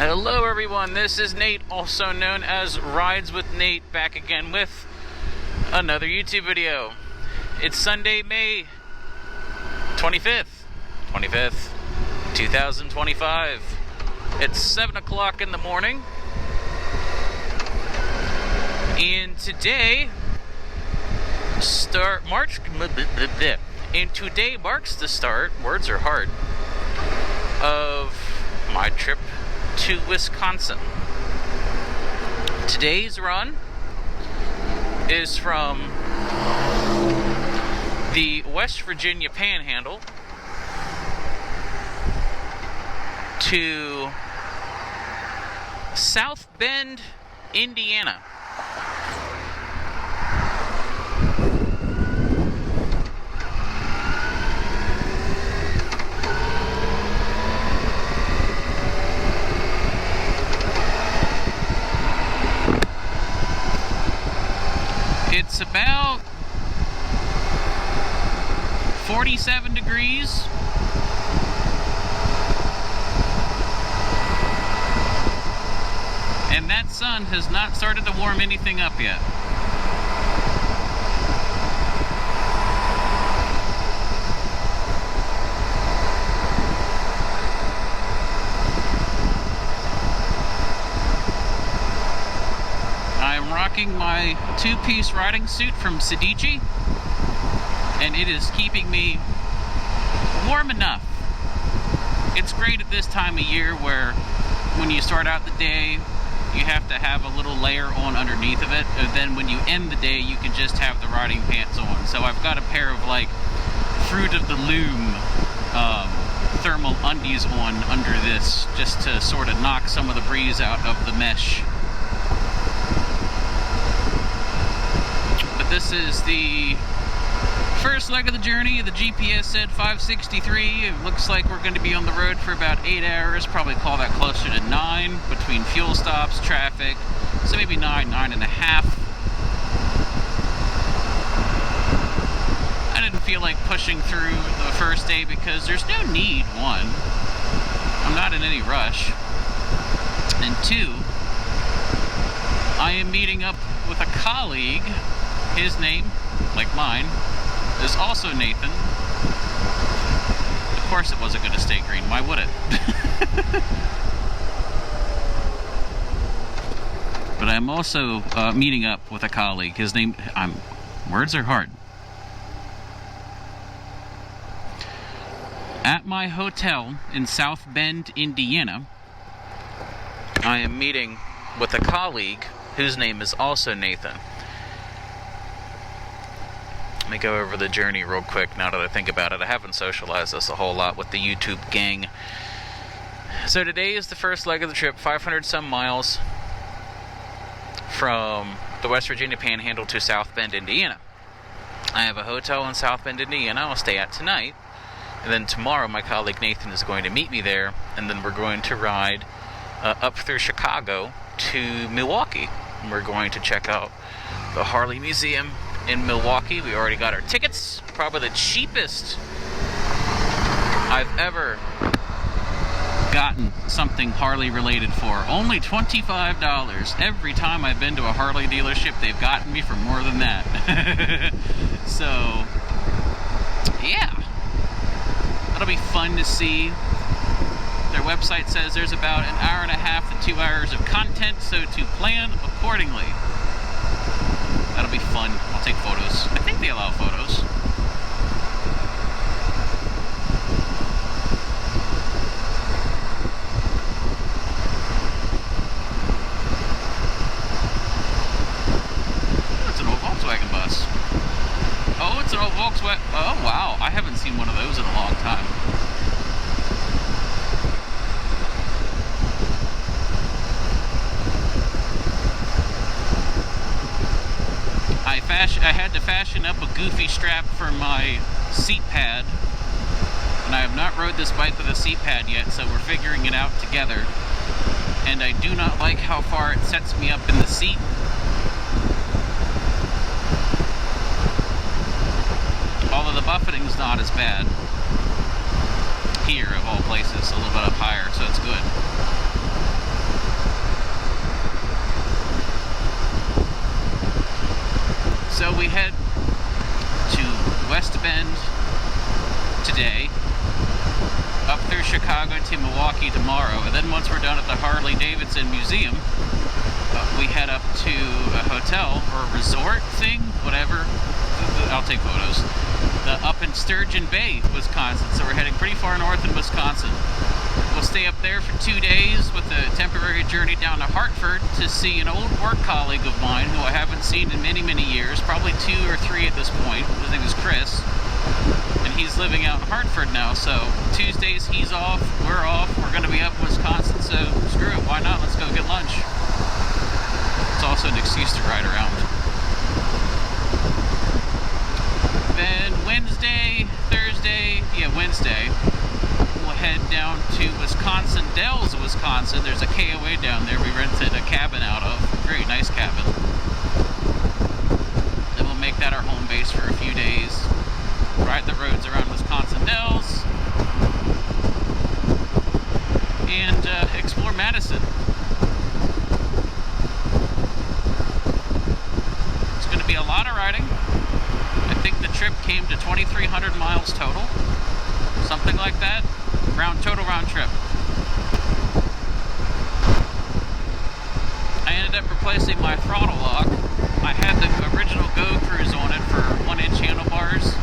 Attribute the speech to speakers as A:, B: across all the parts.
A: Hello everyone, this is Nate, also known as Rides with Nate, back again with another YouTube video. It's Sunday, May 25th, 2025. It's 7 o'clock in the morning. And today marks the start, words are hard, of my trip to Wisconsin. Today's run is from the West Virginia Panhandle to South Bend, Indiana. It's about 47 degrees. And that sun has not started to warm anything up yet. I'm rocking my two-piece riding suit from Sedici, and it is keeping me warm enough. It's great at this time of year where when you start out the day, you have to have a little layer on underneath of it, and then when you end the day, you can just have the riding pants on. So I've got a pair of like Fruit of the Loom thermal undies on under this, just to sort of knock some of the breeze out of the mesh. This is the first leg of the journey. The GPS said 563. It looks like we're going to be on the road for about 8 hours. Probably call that closer to 9 between fuel stops, traffic. So maybe 9.5. I didn't feel like pushing through the first day because there's no need, one. I'm not in any rush. And two, I am meeting up with a colleague. His name, like mine, is also Nathan. Of course it wasn't going to stay green. Why would it? But I'm also meeting up with a colleague. His name, words are hard. At my hotel in South Bend, Indiana, I am meeting with a colleague whose name is also Nathan. Let me go over the journey real quick now that I think about it. I haven't socialized this a whole lot with the YouTube gang. So today is the first leg of the trip, 500 some miles from the West Virginia Panhandle to South Bend, Indiana. I have a hotel in South Bend, Indiana I'll stay at tonight. And then tomorrow my colleague Nathan is going to meet me there, and then we're going to ride up through Chicago to Milwaukee. And we're going to check out the Harley Museum in Milwaukee. We already got our tickets. Probably the cheapest I've ever gotten something Harley related for. Only $25. Every time I've been to a Harley dealership, they've gotten me for more than that. So, yeah. That'll be fun to see. Their website says there's about an hour and a half to 2 hours of content, so to plan accordingly. That'll be fun. I'll take photos. I think they allow photos. Oh, it's an old Volkswagen bus. Oh, it's an old Volkswagen. Oh, wow. I haven't seen one of those in a long time. I had to fashion up a goofy strap for my seat pad, and I have not rode this bike with a seat pad yet, so we're figuring it out together. And I do not like how far it sets me up in the seat. Although the buffeting's not as bad. Here, of all places, a little bit up higher, so it's good. we head to West Bend today, up through Chicago to Milwaukee tomorrow, and then once we're done at the Harley-Davidson Museum, we head up to a hotel or a resort thing, whatever. I'll take photos. Up in Sturgeon Bay, Wisconsin, so we're heading pretty far north in Wisconsin. We'll stay up there for 2 days with a temporary journey down to Hartford to see an old work colleague of mine who I haven't seen in many, many years, probably 2 or 3 at this point. His name is Chris, and he's living out in Hartford now, so Tuesdays he's off, we're off, we're going to be up in Wisconsin, so screw it, why not? Let's go get lunch. It's also an excuse to ride around. Then Wednesday, we'll head down to Wisconsin Dells, Wisconsin. There's a KOA down there we rented a cabin out of. Very nice cabin. Then we'll make that our home base for a few days. Ride the roads around Wisconsin Dells. And explore Madison. It's going to be a lot of riding. I think the trip came to 2,300 miles total. Something like that. Total round trip. I ended up replacing my throttle lock. I had the original Go Cruise on it for 1-inch handlebars,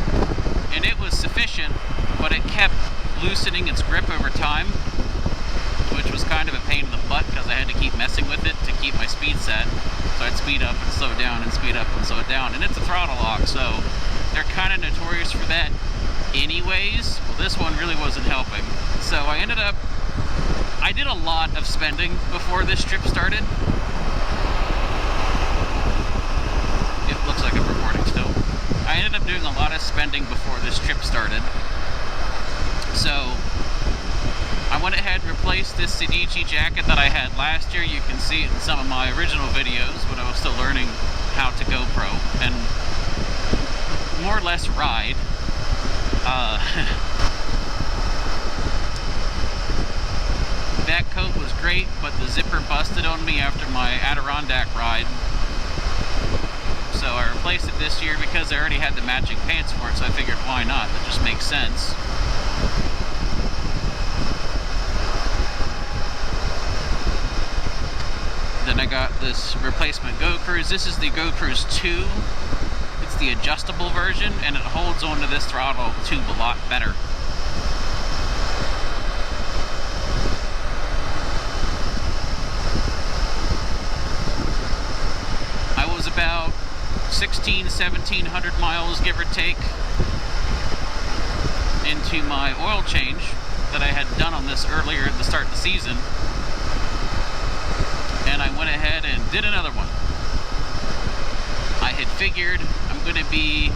A: and it was sufficient, but it kept loosening its grip over time, which was kind of a pain in the butt because I had to keep messing with it to keep my speed set. So I'd speed up and slow down and speed up and slow down, and it's a throttle lock, so they're kind of notorious for that anyways. Well, this one really wasn't helping. So I did a lot of spending before this trip started. It looks like I'm recording still. I ended up doing a lot of spending before this trip started. So I went ahead and replaced this Sedici jacket that I had last year. You can see it in some of my original videos when I was still learning how to GoPro and more or less ride. That coat was great, but the zipper busted on me after my Adirondack ride. So I replaced it this year because I already had the matching pants for it, so I figured why not? That just makes sense. Then I got this replacement Go Cruise. This is the Go Cruise 2. It's the adjustable version, and it holds onto this throttle tube a lot better. I was about 1,700 miles, give or take, into my oil change that I had done on this earlier at the start of the season. And I went ahead and did another one. I had figured I'm going to be,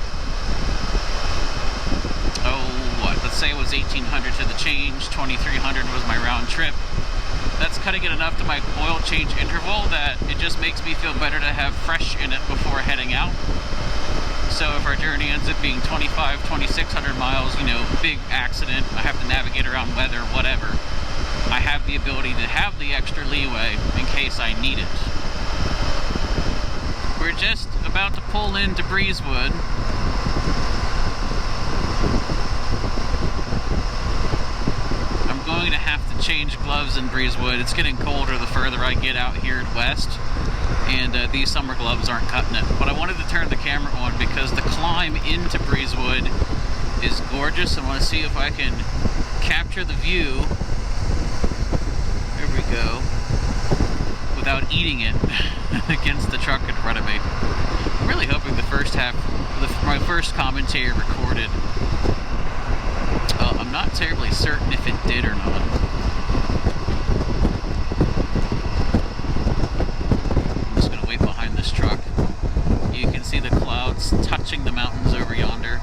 A: let's say it was 1,800 to the change, 2,300 was my round trip. That's cutting it enough to my oil change interval that it just makes me feel better to have fresh in it before heading out. So if our journey ends up being 2,500, 2,600 miles, you know, big accident, I have to navigate around weather, whatever, I have the ability to have the extra leeway in case I need it. We're just about to pull into Breezewood. I'm going to have to change gloves in Breezewood. It's getting colder the further I get out here west, and these summer gloves aren't cutting it. But I wanted to turn the camera on because the climb into Breezewood is gorgeous. I want to see if I can capture the view. There we go. Without eating it against the truck in front of me. I'm really hoping the first half, my first commentary recorded. I'm not terribly certain if it did or not. I'm just going to wait behind this truck. You can see the clouds touching the mountains over yonder.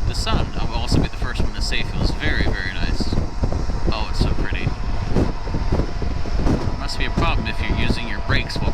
A: The sun, I will also be the first one to say, feels very, very nice. Oh, it's so pretty. Must be a problem if you're using your brakes while